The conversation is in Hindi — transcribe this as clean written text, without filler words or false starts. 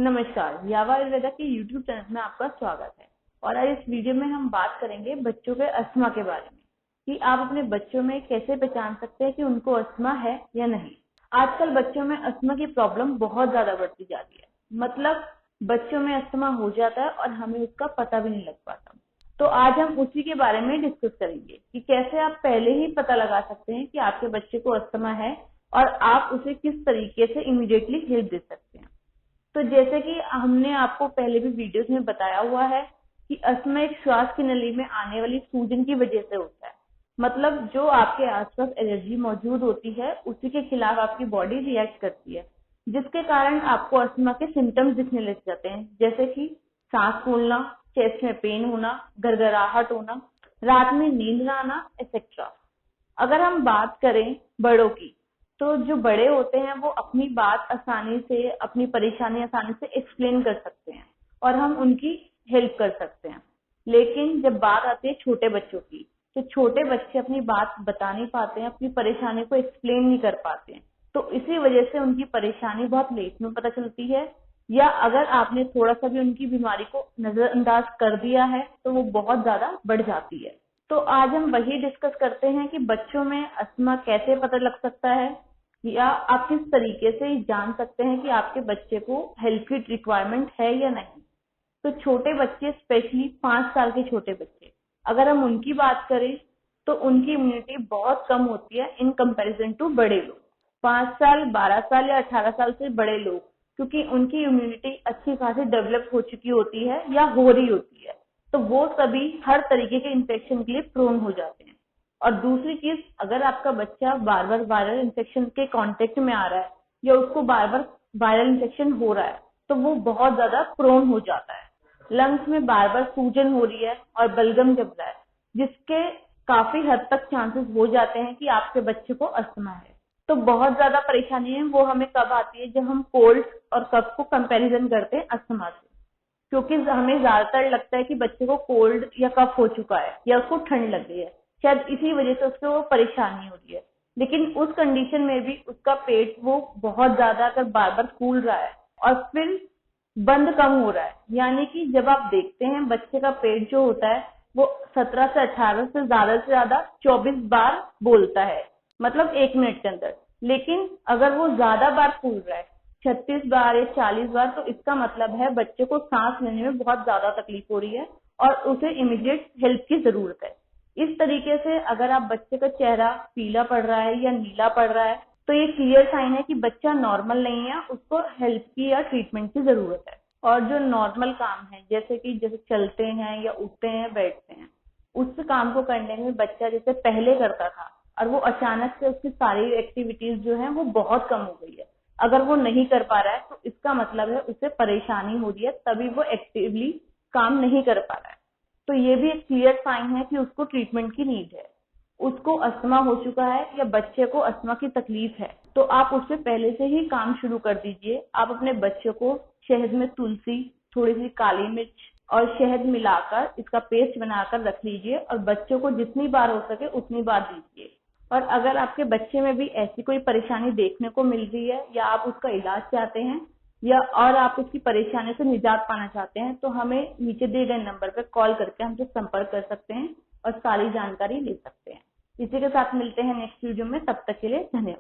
नमस्कार, यावा आयुर्वेदा के YouTube चैनल में आपका स्वागत है। और आज इस वीडियो में हम बात करेंगे बच्चों के अस्थमा के बारे में कि आप अपने बच्चों में कैसे पहचान सकते हैं कि उनको अस्थमा है या नहीं। आजकल बच्चों में अस्थमा की प्रॉब्लम बहुत ज्यादा बढ़ती जा रही है। मतलब बच्चों में अस्थमा हो जाता है और हमें उसका पता भी नहीं लग पाता। तो आज हम उसी के बारे में डिस्कस करेंगे कि कैसे आप पहले ही पता लगा सकते हैं कि आपके बच्चे को अस्थमा है और आप उसे किस तरीके से इमीडिएटली हेल्प दे सकते हैं। तो जैसे कि हमने आपको पहले भी वीडियोस में बताया हुआ है कि अस्थमा एक श्वास की नली में आने वाली सूजन की वजह से होता है। मतलब जो आपके आसपास एलर्जी मौजूद होती है उसी के खिलाफ आपकी बॉडी रिएक्ट करती है, जिसके कारण आपको अस्थमा के सिम्टम्स दिखने लग जाते हैं, जैसे कि सांस फूलना, चेस्ट में पेन होना, गड़गड़ाहट होना, रात में नींद न आना एक्सेट्रा। अगर हम बात करें बड़ों की, तो जो बड़े होते हैं वो अपनी बात आसानी से, अपनी परेशानी आसानी से एक्सप्लेन कर सकते हैं और हम उनकी हेल्प कर सकते हैं। लेकिन जब बात आती है छोटे बच्चों की, तो छोटे बच्चे अपनी बात बता नहीं पाते हैं, अपनी परेशानी को एक्सप्लेन नहीं कर पाते हैं। तो इसी वजह से उनकी परेशानी बहुत लेट में पता चलती है, या अगर आपने थोड़ा सा भी उनकी बीमारी को नजरअंदाज कर दिया है तो वो बहुत ज्यादा बढ़ जाती है। तो आज हम वही डिस्कस करते हैं कि बच्चों में अस्थमा कैसे पता लग सकता है, या आप किस तरीके से जान सकते हैं कि आपके बच्चे को हेल्प की रिक्वायरमेंट है या नहीं। तो छोटे बच्चे, स्पेशली 5 साल के छोटे बच्चे, अगर हम उनकी बात करें तो उनकी इम्यूनिटी बहुत कम होती है इन कंपैरिजन टू बड़े लोग। 5 साल, 12 साल या 18 साल से बड़े लोग, क्योंकि उनकी इम्यूनिटी अच्छी खासी डेवलप हो चुकी होती है या हो रही होती है, तो वो सभी हर तरीके के इन्फेक्शन के लिए प्रोन हो जाते हैं। और दूसरी चीज, अगर आपका बच्चा बार बार वायरल इन्फेक्शन के कांटेक्ट में आ रहा है या उसको बार बार वायरल इन्फेक्शन हो रहा है, तो वो बहुत ज्यादा प्रोन हो जाता है। लंग्स में बार बार सूजन हो रही है और बलगम जम रहा है, जिसके काफी हद तक चांसेस हो जाते हैं कि आपके बच्चे को अस्थमा है। तो बहुत ज्यादा परेशानी है वो हमें कब आती है, जब हम कोल्ड और कफ को कंपैरिजन करते हैं अस्थमा से। क्योंकि हमें ज्यादातर लगता है कि बच्चे को कोल्ड या कफ हो चुका है या उसको ठंड लग गई है, शायद इसी वजह से उसको वो परेशानी हो रही है। लेकिन उस कंडीशन में भी उसका पेट वो बहुत ज्यादा अगर बार बार फूल रहा है और फिर बंद कम हो रहा है, यानी कि जब आप देखते हैं बच्चे का पेट जो होता है वो 17 से 18 से ज्यादा 24 बार बोलता है, मतलब 1 मिनट के अंदर। लेकिन अगर वो ज्यादा बार फूल रहा है, 36 बार या 40 बार, तो इसका मतलब है बच्चे को सांस लेने में बहुत ज्यादा तकलीफ हो रही है और उसे इमीडिएट हेल्प की जरूरत है। इस तरीके से अगर आप बच्चे का चेहरा पीला पड़ रहा है या नीला पड़ रहा है, तो ये क्लियर साइन है कि बच्चा नॉर्मल नहीं है, उसको हेल्प की या ट्रीटमेंट की जरूरत है। और जो नॉर्मल काम है, जैसे चलते हैं या उठते हैं, बैठते हैं, उस काम को करने में बच्चा जैसे पहले करता था और वो अचानक से उसकी सारी एक्टिविटीज जो है वो बहुत कम हो गई है, अगर वो नहीं कर पा रहा है तो इसका मतलब है उसे परेशानी हो रही है, तभी वो एक्टिवली काम नहीं कर पा रहा है। तो ये भी एक क्लियर साइन है कि उसको ट्रीटमेंट की नीड है। उसको अस्थमा हो चुका है या बच्चे को अस्थमा की तकलीफ है, तो आप उससे पहले से ही काम शुरू कर दीजिए। आप अपने बच्चे को शहद में तुलसी, थोड़ी सी काली मिर्च और शहद मिलाकर इसका पेस्ट बनाकर रख लीजिए और बच्चों को जितनी बार हो सके उतनी बार दीजिए। और अगर आपके बच्चे में भी ऐसी कोई परेशानी देखने को मिल रही है या आप उसका इलाज चाहते हैं या और आप उसकी परेशानी से निजात पाना चाहते हैं, तो हमें नीचे दिए गए नंबर पर कॉल करके हमसे संपर्क कर सकते हैं और सारी जानकारी ले सकते हैं। इसी के साथ मिलते हैं नेक्स्ट वीडियो में, तब तक के लिए धन्यवाद।